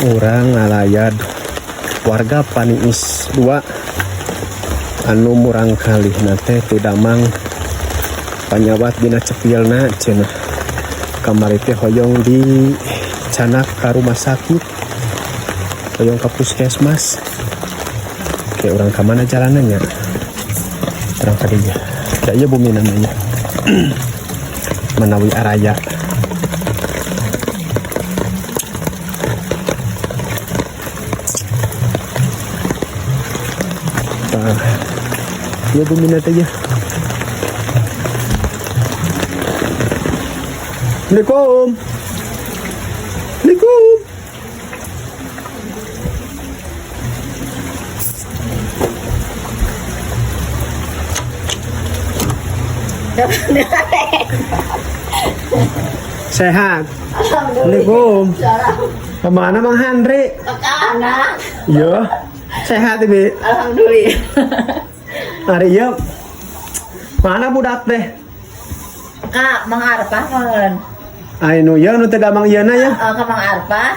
orang ngalayad warga Paniis 2 anu murang kali nate tidamang panyawat dina cepilna cenah kamari teh hoyong di canak ka rumah sakit hoyong ka puskesmas ke orang ka mana jalanannya terang ka dieu da ieu bumi namanya Menawi Araya. Ya bumi nanti ya. Assalamualaikum. Assalamualaikum. Sehat. Assalamualaikum. Kemana Mang Handri? Ke anak. Iya. Sehat Ibi. Alhamdulillah. Hari iya. Mana budak teh? Kak Mang Arpa kan. Ainu ya nu teh gamang ieu na ya. Kak Mang Arpa.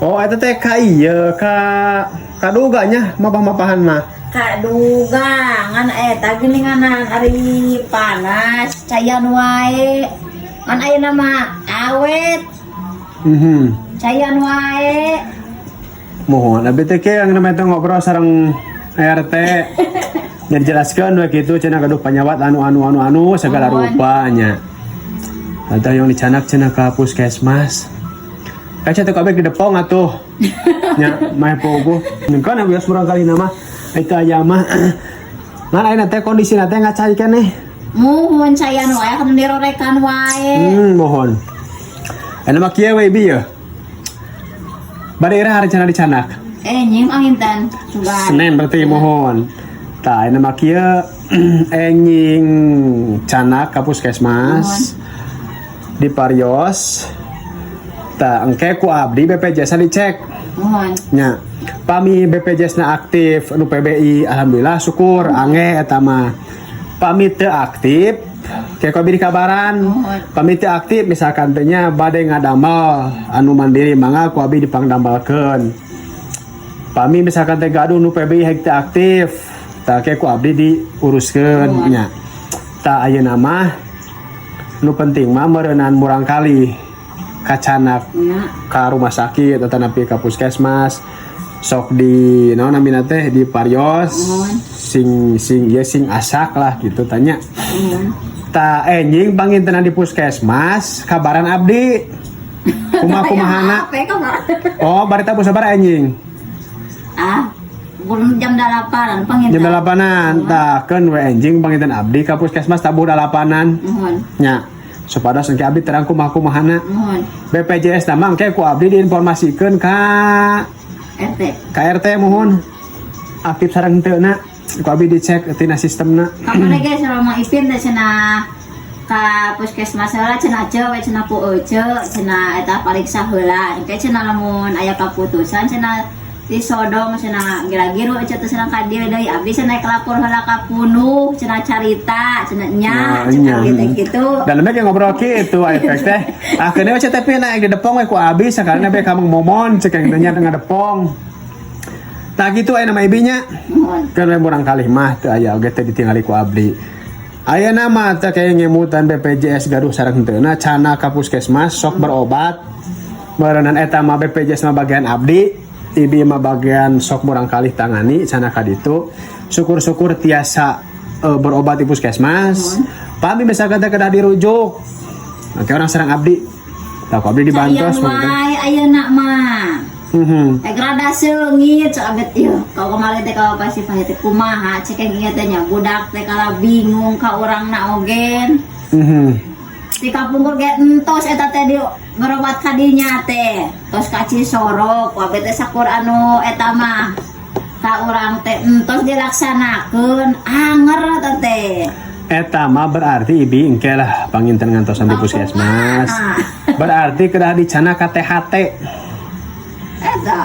Oh eta teh ka ieu ka duganya mapah-mapahan mah. Kak duga ngan eta geuninganan ari panas cayan wae. Ngan ayeuna mah awet. Cayan wae. Mohon abi teh ke yang namanya ngobrol sareng RT. Nya dijelaskeun we kitu cenah gaduh panyawat anu segala rupanya. Ada yang dicanak cenah ka puskesmas. Kaca teh kabeh di Depong atuh. Nya mah pogo. Kan bias murang kali nama eta aya mah. Ngan ayeuna teh kondisina teh ngacai keneh. Mohon cayan wae kan dirorekan wae. Mohon. Anu mah kieu we ieu. Bari era hari cenah dicanak. Nying angintan sugan. Senin berarti mohon. Tah anu mah kieu nying canak ka puskesmas. Di Parios. Tah engke ku abdi BPJS dicek. Mohon. Nya. Pami BPJS na aktif anu PBI alhamdulillah syukur angge eta mah. Pami teu aktif kayak kau beri kabaran. Pami teu aktif misalkan teh nya bade ngadamel anu mandiri mangga ku abi dipangdambalkeun. Pami misalkan teh gaduh nu PBI hek teu aktif tah kayak ku abdi diuruskeun nya. Tah ayeuna mah nu penting mah meureunan murang kali kacanak ka rumah sakit atau nepi ka puskesmas sok di naon namina teh di Parios sing asak lah gitu tanya ta nying pangintenan di puskesmas kabaran abdi kumahana oh barita sabar nying jam 8 panginten jam 8an tah keun we enjing panginten abdi ka puskesmas tabu 8an nya supados engke abdi terang kumahana BPJS nama engke ku abdi diinformasikeun ka RT mohon aktif sareng teu na ku abi dicek tina sistemna kamana ge selama ipin teh cenah ka puskesmas heula cenah we cenah pu cenah eta pariksa heula engke cenah lamun aya kaputusan cenah disodong cenah gira-giru teh cenah ka dieu deui abdi cenah kelapor heula ka Punu cenah carita cenah nya cenah gitu dan lemek ngobrol kitu efek teh akhirnya we tapi na di Depong we ku abi sakarana be ka Mang Momon cek yang nya tengah Depong tah gitu aya nama ibinya kan we murang kalih mah teu aya oge teh ditingali ku abdi ayeuna mah teh kaya ngemutan BPJS gaduh sareng teuna cana ka puskesmas sok berobat meureunnan eta mah BPJS mah bagian abdi ibi mah bagian sok murang kalih tangani cana ka ditu syukur-syukur tiasa berobat di puskesmas pami misalkan teh kedah dirujuk oke orang serang abdi tah abdi dibantos ayeuna mah degradasi leungit sabet ieu kau kemarin teh kalau pasti teh kumaha cek ieu teh nya budak teh kala bingung ka urangna ogen di kapungkur ge entos eta teh di berobat ka dinya teh tos ka Cisorok wae teh sakur anu eta mah ka urang teh entos dilaksanakeun anger eta teh eta mah berarti ibi engke lah panginten ngantosan di puskesmas berarti kedah dicana KTHT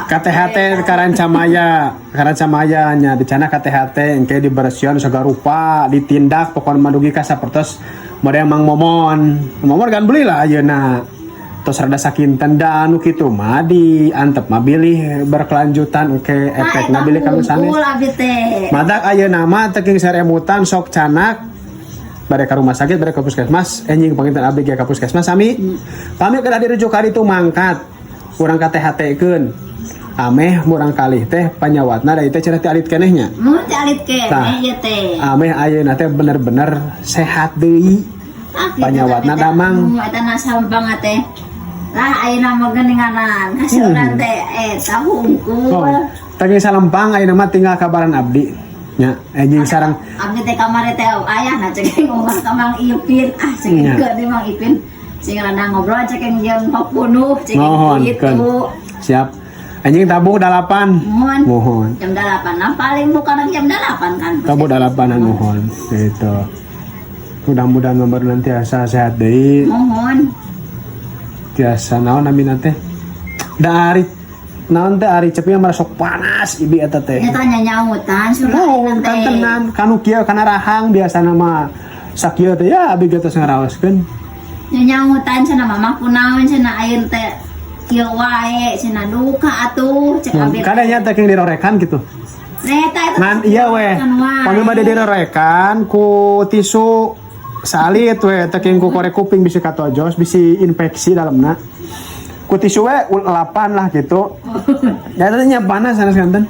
KTHT Karancamaya nya dicana KTHT engke dibersihan segala rupa ditindak pokokna madugi ka sapertos model Mang Momon kan beli lah ayeuna tos rada sakinten da anu kitu mah diantep mah bilih berkelanjutan ke efek na bilih kalau sanes Unggul abi teh. matak ayeuna mah teuing saremutan sok canak bare ka rumah sakit bare ka puskesmas enjing panginten abdi ge ka puskesmas sami pami kada dirujuk ka ditu mangkat urang ka THT-keun ameh murang kalih teh panyawatna da teh cenah ti alit kenehnya Mun teh alit ke Tah. ieu teh. ameh ayeuna teh bener-bener sehat deui panyawatna damang. Eta na sampang teh. Lah ayeuna mah geuninganan kasih urang teh eta hungkul. Oh, teuing salempang ayeuna mah tinggal kabaran abdi nya enjing sareng Abdi teh kamar teh ayahna ceking ngomong ka Mang Ipin. Ah ceking Iya. ke di Mang Ipin. Sing rada ngobrol ceking jeung papunuh ceking mohon kan kitu. siap anjing tabung 8 mohon Jam 8. Nah paling bukan jam 8 kan. tabung 8an mohon gitu mudah-mudahan nomor nanti asa sehat deui Mohon. tiasa naon namina teh da ari naon teh ari cepnya merasok panas ibi eta teh Eta nya nyautan oh surah kan tenan kanu kieu kana rahang biasana mah sakieu teh ya abi geus ngaraoskeun nyautan cenah mama kunaon cenah ayeun teh kieu wae cenah duka atuh cek abi. kadanya teh keng dirorekan gitu Eta ngan iya weh pami bade dirorekan ku tisu salit weh teh keng ku korek kuping bisi katojos bisi infeksi dalamna ku tisu we 8 lah gitu ya tadinya panas sanes kanten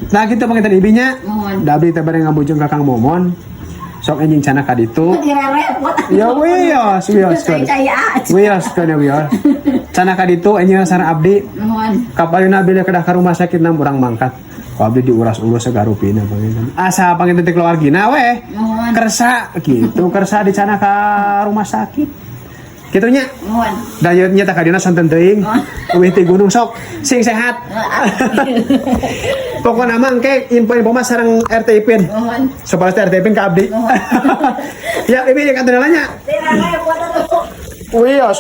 nah gitu pangitan ibinya Mohon. da abdi teh bare ngabujung ka Kang Momon sok enjing cana ka ditu direrepot. ya wios kan wios kan ya wios cana ka ditu enjing sareng abdi Mohon. kapareuna bila kedah ka rumah sakit nam urang mangkat ku abdi diuras-uras segarupina pangitan asa pangitan teh keluargina weh Mohon. kersa gitu kersa di cana ka rumah sakit kitunya Mohon. daya nyata kadina santen teuing eueuh ti gunung sok sing sehat pokokna mah engke info-info mah sareng RT Ipin Mohon. supaya RT Ipin ka abdi ya ibi yang katanya Direrepot atuh. wios